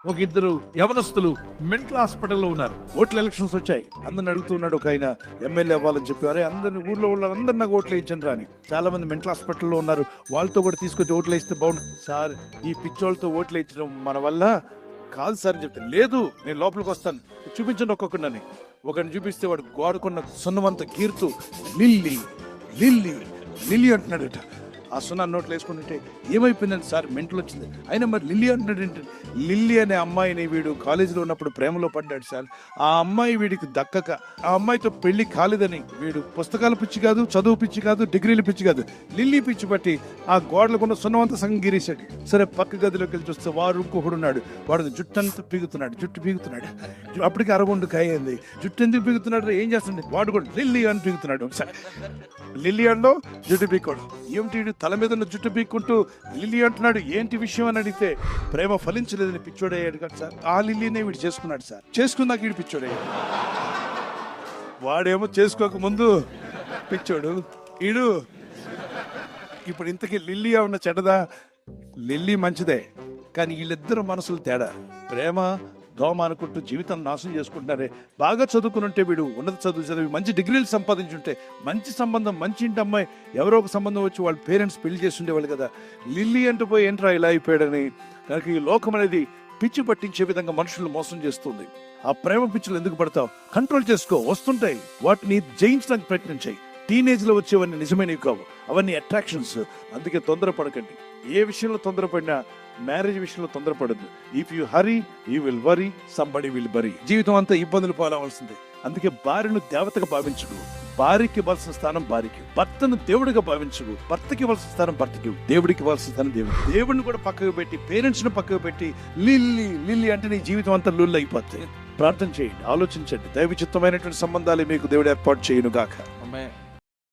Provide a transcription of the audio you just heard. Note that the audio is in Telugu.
ఒక ఇద్దరు యవనస్తులు మెంటల్ హాస్పిటల్లో ఉన్నారు. ఓట్ల ఎలక్షన్స్ వచ్చాయి. అందరిని అడుగుతున్నాడు ఒక ఆయన ఎమ్మెల్యే అవ్వాలని చెప్పారు. అందరిని ఊర్లో అందరు నాకు ఓట్లు వేయించండి రాని. చాలా మంది మెంటల్ హాస్పిటల్లో ఉన్నారు. వాళ్ళతో కూడా తీసుకొచ్చి ఓట్లు వేస్తే బాగుంటుంది. సార్, ఈ పిచ్చోళ్ళతో ఓట్లు వేయించడం మన వల్ల కాదు సార్ అని చెప్తే, లేదు నేను లోపలికి వస్తాను, చూపించండి ఒక్కొక్కడిని. ఒకరిని చూపిస్తే వాడు గోడకున్న సున్నమంత గీరుతూ లిల్లీ లిల్లీ లిల్లీ అంటున్నాడట. ఆ సున్నా నోట్లు వేసుకుంటుంటే ఏమైపోయిందండి సార్, మెంటల్ వచ్చింది. అయినా మరి లిల్లీ అంటున్నాడు ఏంటి? లిల్లీ అనే అమ్మాయిని వీడు కాలేజీలో ఉన్నప్పుడు ప్రేమలో పడ్డాడు సార్. ఆ అమ్మాయి వీడికి దక్కక ఆ అమ్మాయితో పెళ్లి కాలేదని వీడు పుస్తకాల పిచ్చి కాదు, చదువు పిచ్చి కాదు, డిగ్రీల పిచ్చి కాదు, లిల్లీ పిచ్చి పట్టి ఆ గోడలకున్న సున్నమంతా సంగం గీరేశాడు. సరే పక్క గదిలోకి వెళ్ళి చూస్తే వాడు ఇంకొకడు ఉన్నాడు. వాడు జుట్టంతా జుట్టు పీగుతున్నాడు. అప్పటికి అరగుండు కాయింది. జుట్టు ఎందుకు పీగుతున్నాడు, ఏం చేస్తుంది? వాడు కూడా లిల్లీ అని పీగుతున్నాడు. లిల్లీ అండో జుట్టు పీకోడు. ఏమిటి తల మీద ఉన్న జుట్టు పీక్కుంటూ లిల్లీ అంటున్నాడు, ఏంటి విషయం అని అడిగితే ప్రేమ ఫలించలేదని పిచ్చోడయ్యాడు కదా సార్. ఆ లిల్లీనే వీడు చేసుకున్నాడు సార్. చేసుకున్నాక వీడు పిచ్చోడయ్యాడు. వాడేమో చేసుకోక ముందు పిచ్చోడు, వీడు ఇప్పుడు ఇంతకీ లిల్లీ ఉన్న చెడ్డదా? లిల్లీ మంచిదే, కానీ వీళ్ళిద్దరు మనసులు తేడా. ప్రేమ దోమ అనుకుంటూ జీవితం నాశనం చేసుకుంటున్నారే. బాగా చదువుకుని ఉంటే వీడు ఉన్నత చదువు చదివి మంచి డిగ్రీలు సంపాదించుంటే, మంచి సంబంధం, మంచి ఇంటి అమ్మాయి ఎవరో ఒక సంబంధం వచ్చి వాళ్ళ పేరెంట్స్ పెళ్లి చేసి ఉండేవాళ్ళు కదా. లిల్లీ అంటూ పోయి ఏంట్రా ఇలా అయిపోయాడని. కనుక ఈ లోకం అనేది పిచ్చి పట్టించే విధంగా మనుషులు మోసం చేస్తుంది. ఆ ప్రేమ పిచ్చులు ఎందుకు పడతావు? కంట్రోల్ చేసుకో, వస్తుంటాయి. వాటిని జయించడానికి ప్రయత్నించాయి. టీనేజ్ లో వచ్చేవన్నీ నిజమైనవి కావు, అవన్నీ అట్రాక్షన్స్. అందుకే తొందరపడకండి. ఏ విషయంలో తొందరపడినా మ్యారేజ్ విషయంలో తొందరపడద్దు. If you hurry you will worry, somebody will bury. జీవితం అంతా ఇబ్బందులు పాలవలసిందే. అందుకే భార్యను దేవతగా భావించుకు, భార్యకి ఇవ్వాల్సిన స్థానం భార్యకి. భర్తను దేవుడిగా భావించుకు, భర్తకి ఇవ్వాల్సిన స్థానం భర్తకి, దేవుడికి ఇవ్వాల్సిన స్థానం దేవుడు. దేవుడిని కూడా పక్కకు పెట్టి, పేరెంట్స్ ను పక్కకు పెట్టి లిల్లీ లిల్లీ అంటే నీ జీవితం అంతా లుల్లు అయిపోతుంది. ప్రార్థన చేయండి, ఆలోచించండి. దైవ చిత్తమైనటువంటి సంబంధాలు మీకు దేవుడు ఏర్పాటు చేయను గాక. ఆమేన్.